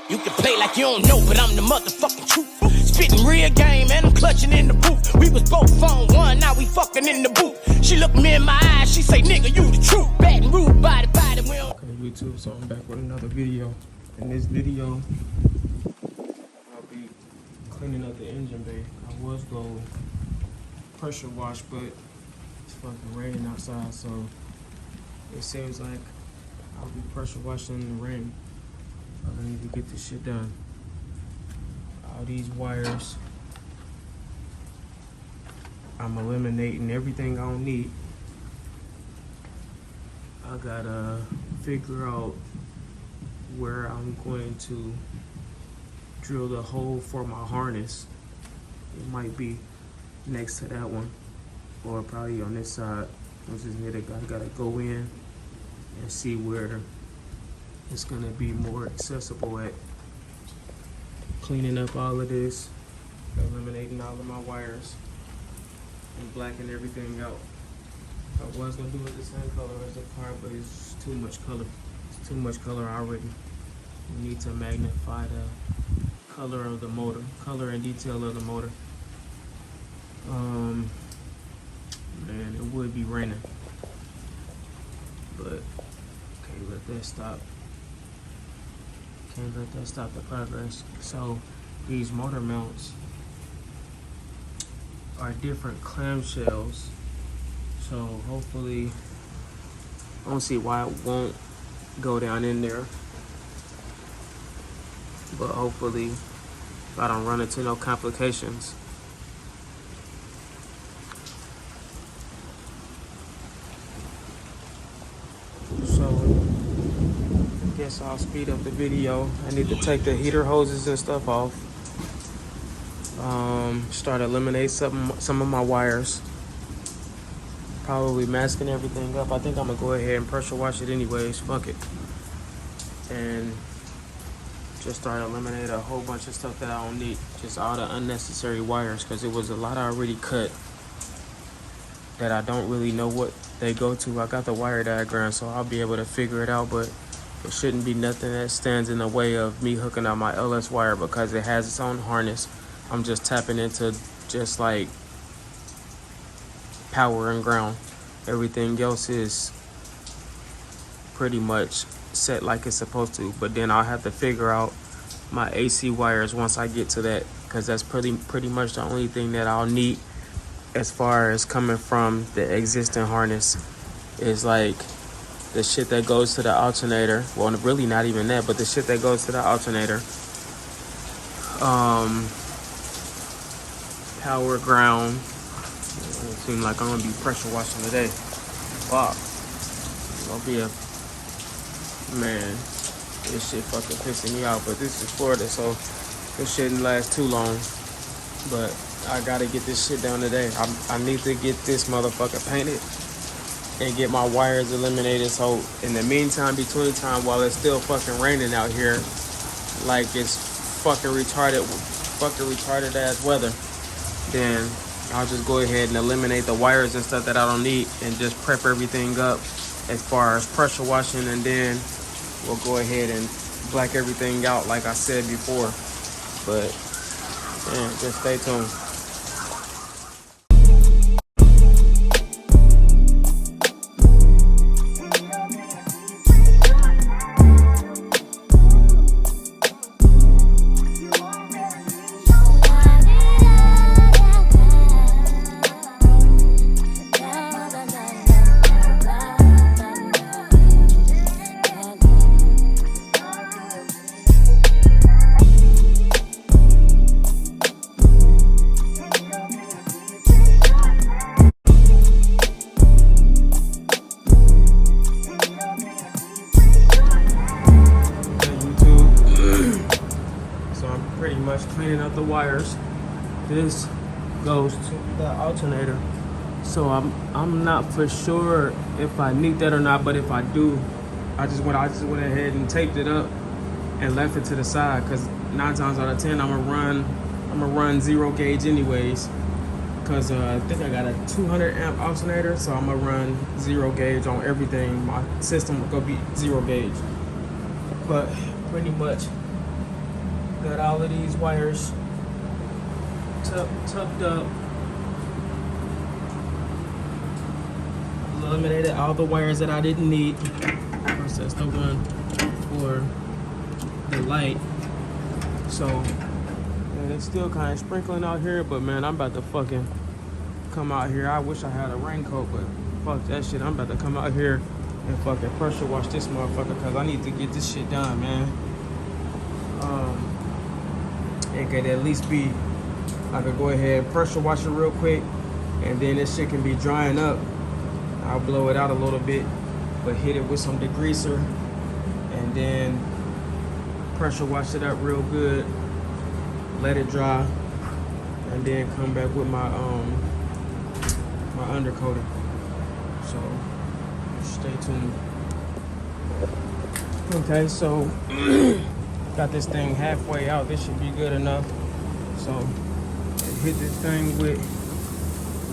You can play like you don't know, but I'm the motherfucking truth. Spitting real game and I'm clutching in the booth. We was both on one, now we fucking in the booth. She look me in my eyes, she say, nigga, you the truth. Bad and rude, body, we don't. Okay, YouTube, so I'm back with another video. In this video, I'll be cleaning up the engine bay. I was going to pressure wash, but it's fucking raining outside, so it seems like I'll be pressure washing in the rain. I need to get this shit done. All these wires, I'm eliminating everything I don't need. I gotta figure out where I'm going to drill the hole for my harness. It might be next to that one, or probably on this side. Once it's hit, I gotta go in and see where it's gonna be more accessible at. Cleaning up all of this, eliminating all of my wires, and blacking everything out. I was gonna do it the same color as the car, but it's too much color. It's too much color already. We need to magnify the color of the motor, color and detail of the motor. Man, it would be raining, but can't let that stop. Can't let that stop the progress. So these motor mounts are different clamshells. So hopefully, I don't see why it won't go down in there. But hopefully, I don't run into no complications. So, I guess I'll speed up the video. I need to take the heater hoses and stuff off. Start eliminate some of my wires. Probably masking everything up. I think I'm gonna go ahead and pressure wash it anyways. Fuck it. And just start eliminating a whole bunch of stuff that I don't need. Just all the unnecessary wires, because it was a lot I already cut that I don't really know what they go to. I got the wire diagram, so I'll be able to figure it out, but it shouldn't be nothing that stands in the way of me hooking up my LS wire, because it has its own harness. I'm just tapping into just like power and ground. Everything else is pretty much set like it's supposed to, but then I'll have to figure out my AC wires once I get to that, because that's pretty much the only thing that I'll need as far as coming from the existing harness is like the shit that goes to the alternator. Well, really not even that, but the shit that goes to the alternator, power, ground. It seems like I'm gonna be pressure washing today. Wow, gonna be a man. This shit fucking pissing me out, but this is Florida, so this shouldn't last too long. But I gotta get this shit done today. I need to get this motherfucker painted and get my wires eliminated. So in the meantime, between time, while it's still fucking raining out here, like it's fucking retarded ass weather, then I'll just go ahead and eliminate the wires and stuff that I don't need and just prep everything up as far as pressure washing, and then we'll go ahead and black everything out like I said before. But man, just stay tuned. Cleaning up the wires. This goes to the alternator, so I'm not for sure if I need that or not, but if I do, I just went ahead and taped it up and left it to the side, because 9 times out of 10 I'm gonna run 0 gauge anyways, because I think I got a 200 amp alternator, so I'm gonna run 0 gauge on everything. My system will go be 0 gauge, but pretty much Got all of these wires tucked up. Eliminated all the wires that I didn't need. Of course, that's the one for the light. So, and it's still kind of sprinkling out here, but man, I'm about to fucking come out here. I wish I had a raincoat, but fuck that shit. I'm about to come out here and fucking pressure wash this motherfucker because I need to get this shit done, man. It could at least be, I could go ahead and pressure wash it real quick, and then this shit can be drying up. I'll blow it out a little bit, but hit it with some degreaser, and then pressure wash it up real good, let it dry, and then come back with my my undercoating. So stay tuned. Okay, so got this thing halfway out. This should be good enough. So hit this thing with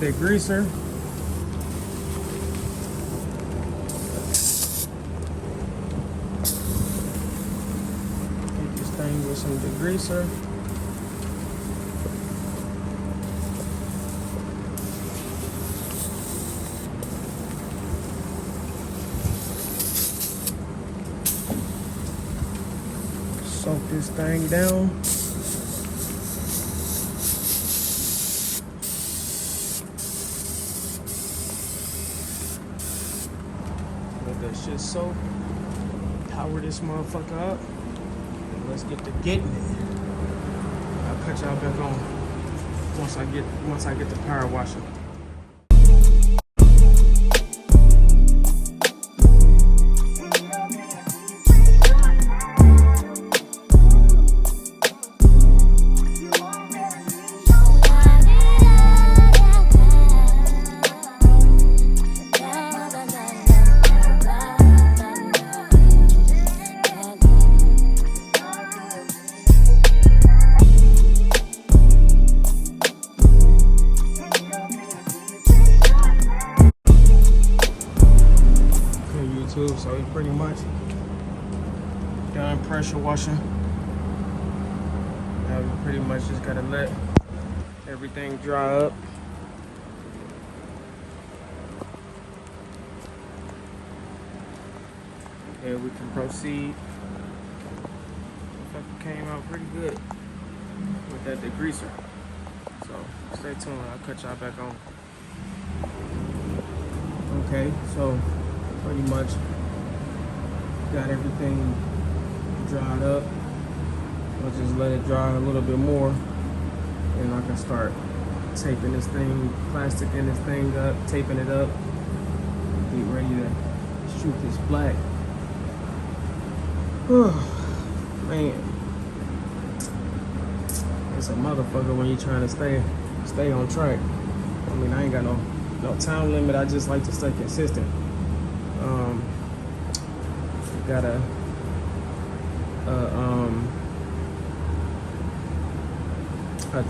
degreaser. Hit this thing with some degreaser. Soak this thing down. Let that shit soak. Power this motherfucker up. And let's get to getting it. I'll cut y'all back on once I get the power washing. So we pretty much done pressure washing. Now we pretty much just gotta let everything dry up. And we can proceed. Fucking came out pretty good with that degreaser. So stay tuned, I'll cut y'all back on. Okay, so pretty much got everything dried up. I'll just let it dry a little bit more, and I can start taping this thing, plastic in this thing up, taping it up, get ready to shoot this black. Man, it's a motherfucker when you're trying to stay on track. I mean, I ain't got no time limit. I just like to stay consistent. Got a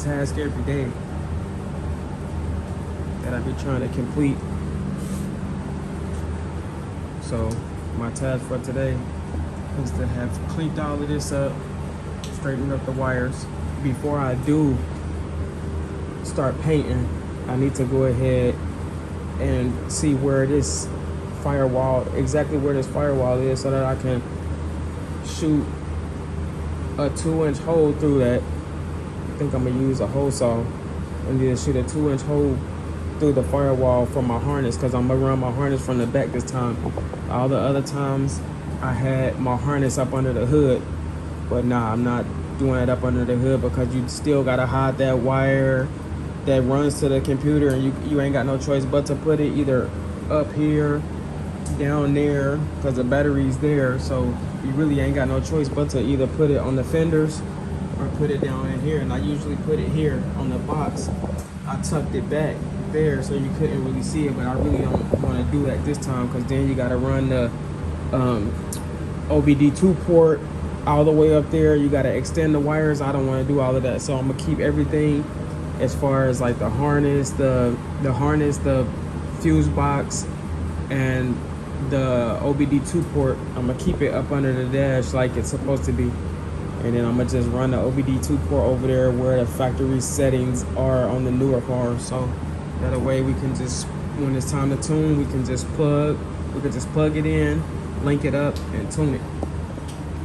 task every day that I be trying to complete. So my task for today is to have cleaned all of this up, straightened up the wires. Before I do start painting, I need to go ahead and see where this firewall, exactly where this firewall is, so that I can shoot a 2-inch hole through that. I think I'm gonna use a hole saw and then shoot a 2-inch hole through the firewall for my harness, because I'm gonna run my harness from the back this time. All the other times I had my harness up under the hood, but nah, I'm not doing it up under the hood, because you still gotta hide that wire that runs to the computer, and you ain't got no choice but to put it either up here, down there, because the battery's there. So you really ain't got no choice but to either put it on the fenders or put it down in here. And I usually put it here on the box. I tucked it back there so you couldn't really see it, but I really don't want to do that this time, because then you got to run the OBD2 port all the way up there. You got to extend the wires. I don't want to do all of that, so I'm gonna keep everything as far as like the harness, the fuse box, and the OBD2 port. I'm gonna keep it up under the dash like it's supposed to be, And then I'm gonna just run the OBD2 port over there where the factory settings are on the newer cars. So that way we can just, when it's time to tune, we can just plug it in, link it up, and tune it.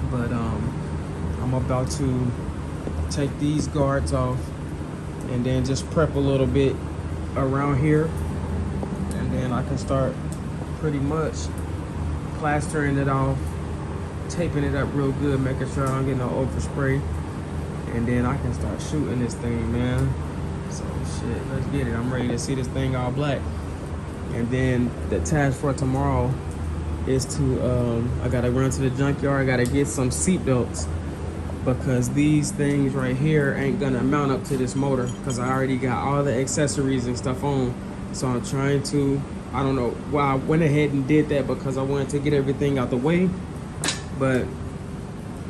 But I'm about to take these guards off and then just prep a little bit around here, and then I can start pretty much plastering it off, taping it up real good, making sure I don't get no overspray, and then I can start shooting this thing, man. So shit, let's get it. I'm ready to see this thing all black. And then the task for tomorrow is to I gotta run to the junkyard. I gotta get some seat belts, because these things right here ain't gonna mount up to this motor, because I already got all the accessories and stuff on. So I'm trying to, I don't know why I went ahead and did that, because I wanted to get everything out the way. But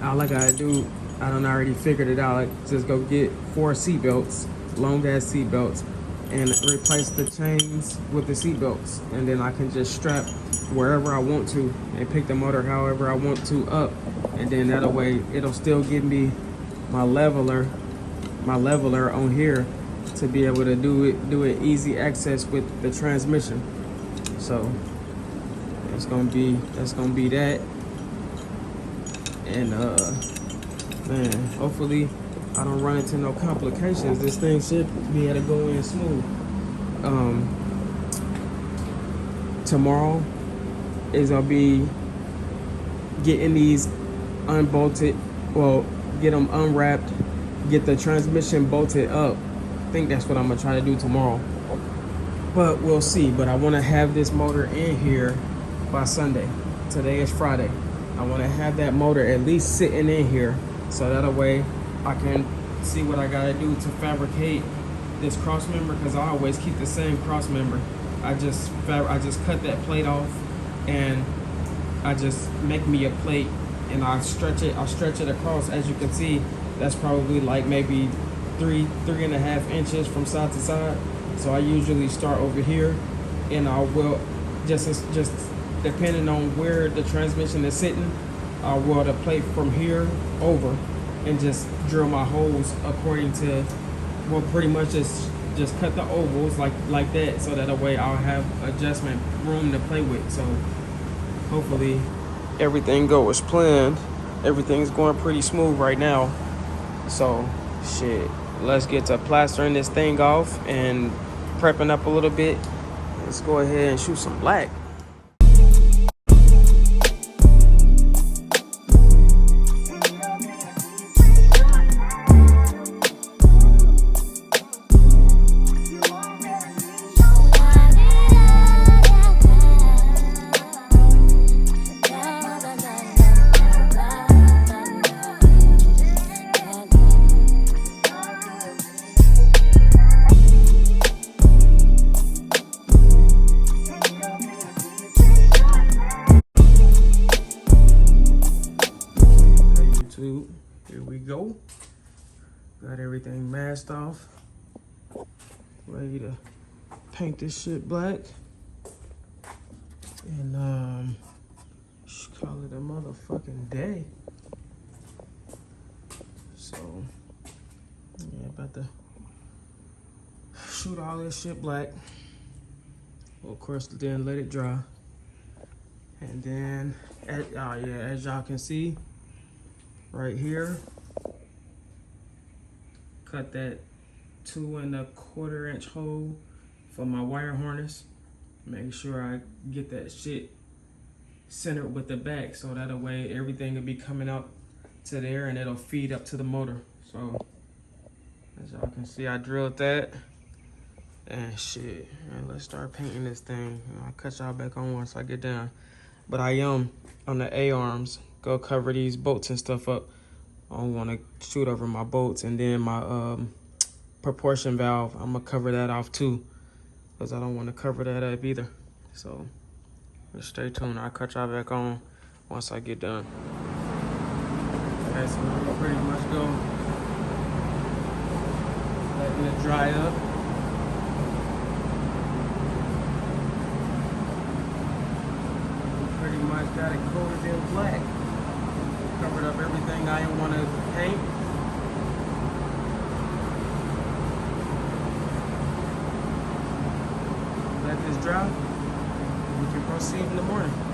all I gotta do, I done already figured it out. Like, just go get 4 seat belts, long ass seat belts, and replace the chains with the seat belts, and then I can just strap wherever I want to and pick the motor however I want to up, and then that way it'll still give me my leveler on here to be able to do it easy access with the transmission. So that's gonna be that. And man, hopefully I don't run into no complications. This thing should be able to go in smooth. Tomorrow is gonna be getting these unbolted, well, get them unwrapped, get the transmission bolted up. I think that's what I'm gonna try to do tomorrow, but we'll see. But I want to have this motor in here by Sunday. Today is Friday. I want to have that motor at least sitting in here, so that way I can see what I gotta do to fabricate this cross member, because I always keep the same cross member. I just cut that plate off, and I just make me a plate, and I stretch it across. As you can see, that's probably like maybe 3.5 inches from side to side. So I usually start over here, and I will just depending on where the transmission is sitting, I'll weld the plate from here over and just drill my holes according to, well, pretty much just cut the ovals like that, so that way I'll have adjustment room to play with. So hopefully everything goes as planned. Everything's going pretty smooth right now. So shit, let's get to plastering this thing off and prepping up a little bit. Let's go ahead and shoot some black. Here we go. Got everything masked off. Ready to paint this shit black. And just call it a motherfucking day. So yeah, about to shoot all this shit black. Well, of course, then let it dry. And then as y'all can see, right here, cut that 2 1/4 inch hole for my wire harness. Make sure I get that shit centered with the back, so that way everything will be coming out to there and it'll feed up to the motor. So as y'all can see, I drilled that and shit. And let's start painting this thing. I'll cut y'all back on once I get down. But I am on the A-arms, go cover these bolts and stuff up. I don't want to shoot over my bolts, and then my proportion valve, I'm gonna cover that off too, because I don't want to cover that up either. So just stay tuned. I'll cut y'all back on once I get done. Okay, so I'm gonna pretty much go letting it dry up. Pretty much got it coated in black. Covered up everything I didn't want to paint. Let this dry. We can proceed in the morning.